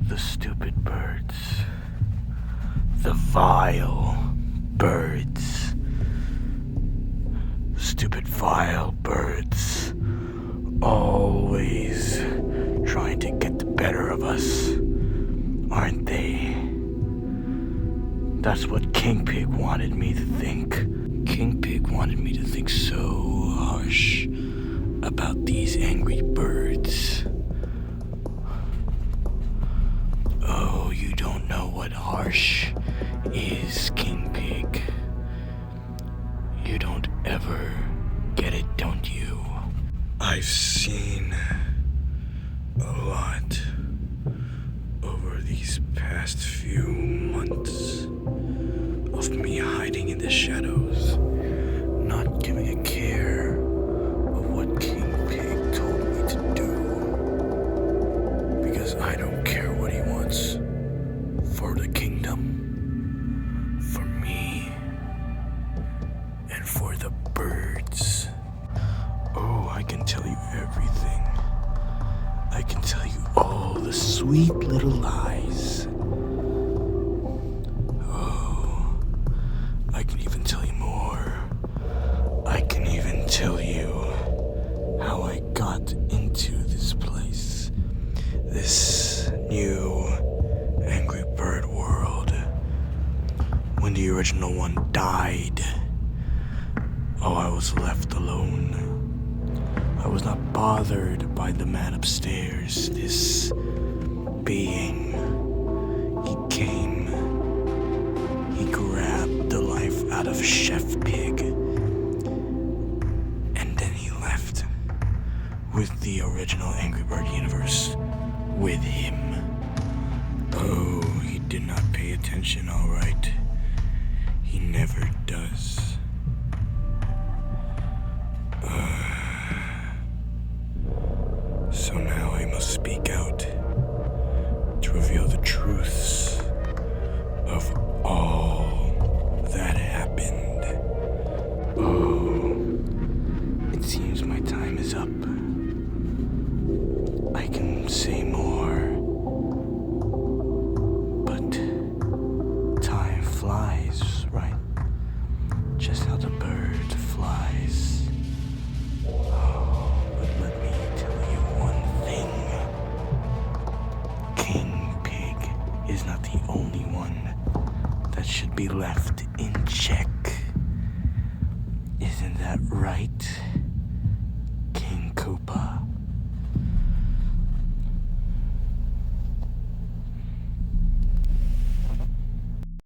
The stupid birds. The vile birds. Stupid vile birds. Always trying to get the better of us, aren't they? That's what King Pig wanted me to think. King Pig wanted me to think so harsh about these angry birds. Oh, you don't know what harsh is, King Pig. You don't ever get it, don't you? I've seen a lot over these past few months of me hiding in the shadows, not giving a care of what King Pig told me to do, because I don't care what he wants for the kingdom, for me, and for the birds. Oh, I can tell you everything. I can tell you all the sweet little lies. Oh, I can even tell you more. I can even tell you how I got into this place. This new Angry Bird world. When the original one died, oh, I was left alone. I was not bothered by the man upstairs, this being. He came, he grabbed the life out of Chef Pig, and then he left with the original Angry Bird universe with him. Oh, he did not pay attention, all right. He never does. So now I must speak out to reveal the truths of all that happened. Oh, it seems my time is up. I can say more, but time flies, right? Just how the bird flies. But let me tell you one thing. King Pig is not the only one that should be left in check. Isn't that right?